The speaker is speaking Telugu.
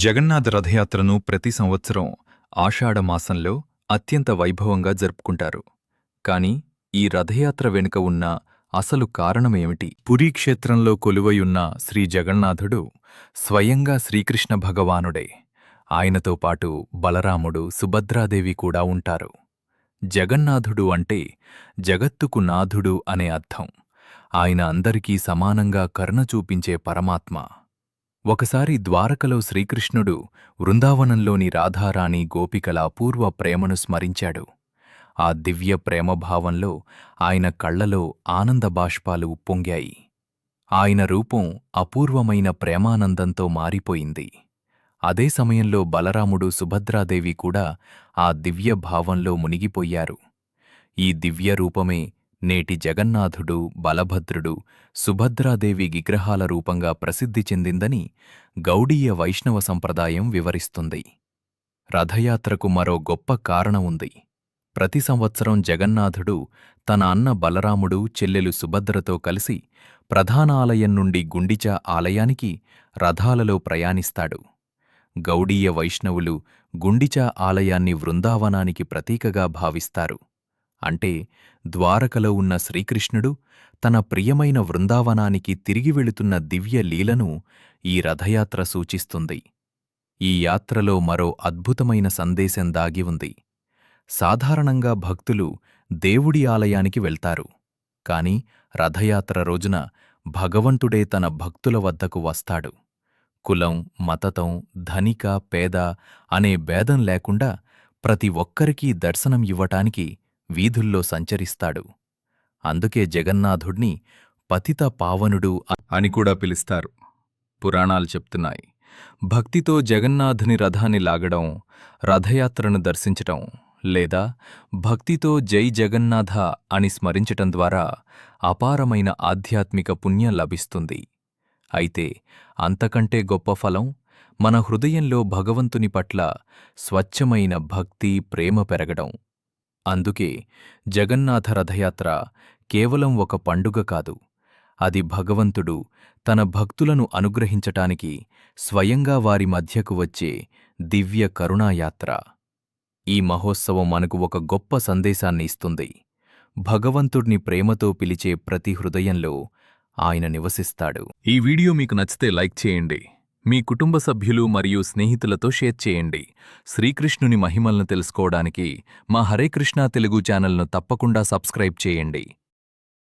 జగన్నాథ రథయాత్రను ప్రతి సంవత్సరం ఆషాఢమాసంలో అత్యంత వైభవంగా జరుపుకుంటారు. కాని ఈ రథయాత్ర వెనుక ఉన్న అసలు కారణమేమిటి? పురీక్షేత్రంలో కొలువయున్న శ్రీ జగన్నాథుడు స్వయంగా శ్రీకృష్ణ భగవానుడే. ఆయనతో పాటు బలరాముడు, సుభద్రాదేవి కూడా ఉంటారు. జగన్నాథుడు అంటే జగత్తుకు నాథుడు అనే అర్థం. ఆయన అందరికీ సమానంగా కరుణ చూపించే పరమాత్మ. ఒకసారి ద్వారకలో శ్రీకృష్ణుడు వృందావనంలోని రాధారాణి గోపికల అపూర్వ ప్రేమను స్మరించాడు. ఆ దివ్య ప్రేమభావంలో ఆయన కళ్లలో ఆనందబాష్పాలు ఉప్పొంగాయి. ఆయన రూపం అపూర్వమైన ప్రేమానందంతో మారిపోయింది. అదే సమయంలో బలరాముడు, సుభద్రాదేవి కూడా ఆ దివ్య భావంలో మునిగిపోయారు. ఈ దివ్య రూపమే నేటి జగన్నాథుడు, బలభద్రుడు, సుభద్రాదేవి విగ్రహాల రూపంగా ప్రసిద్ధి చెందిందని గౌడీయ వైష్ణవ సంప్రదాయం వివరిస్తుంది. రథయాత్రకు మరో గొప్ప కారణం ఉంది. ప్రతి సంవత్సరం జగన్నాథుడు తన అన్న బలరాముడు, చెల్లెలు సుభద్రతో కలిసి ప్రధాన ఆలయం నుండి గుండిచా ఆలయానికి రథాలలో ప్రయాణిస్తాడు. గౌడీయ వైష్ణవులు గుండిచా ఆలయాన్ని వృందావనానికి ప్రతీకగా భావిస్తారు. అంటే ద్వారకలో ఉన్న శ్రీకృష్ణుడు తన ప్రియమైన వృందావనానికి తిరిగి వెళుతున్న దివ్య లీలను ఈ రథయాత్ర సూచిస్తుంది. ఈ యాత్రలో మరో అద్భుతమైన సందేశం దాగి ఉంది. సాధారణంగా భక్తులు దేవుడి ఆలయానికి వెళ్తారు. కాని రథయాత్ర రోజున భగవంతుడే తన భక్తుల వద్దకు వస్తాడు. కులం, మతతం, ధనిక, పేద అనే భేదం లేకుండా ప్రతి ఒక్కరికీ దర్శనం ఇవ్వటానికి వీధుల్లో సంచరిస్తాడు. అందుకే జగన్నాథుణ్ణి పతిత పావనుడు అని కూడా పిలుస్తారు. పురాణాలు చెప్తున్నాయి, భక్తితో జగన్నాథుని రథాన్ని లాగడం, రథయాత్రను దర్శించటం లేదా భక్తితో జై జగన్నాథ అని స్మరించటం ద్వారా అపారమైన ఆధ్యాత్మిక పుణ్యం లభిస్తుంది. అయితే అంతకంటే గొప్ప ఫలం మన హృదయంలో భగవంతుని పట్ల స్వచ్ఛమైన భక్తి, ప్రేమ పెరగడం. అందుకే జగన్నాథ రథయాత్ర కేవలం ఒక పండుగ కాదు, అది భగవంతుడు తన భక్తులను అనుగ్రహించటానికి స్వయంగా వారి మధ్యకు వచ్చే దివ్య కరుణాయాత్ర. ఈ మహోత్సవం మనకు ఒక గొప్ప సందేశాన్ని ఇస్తుంది. భగవంతుడిని ప్రేమతో పిలిచే ప్రతి హృదయంలో ఆయన నివసిస్తాడు. ఈ వీడియో మీకు నచ్చితే లైక్ చేయండి. మీ కుటుంబ సభ్యులు మరియు స్నేహితులతో షేర్ చేయండి. శ్రీకృష్ణుని మహిమలను తెలుసుకోవడానికి మా హరే కృష్ణ తెలుగు ఛానల్ను తప్పకుండా సబ్స్క్రైబ్ చేయండి.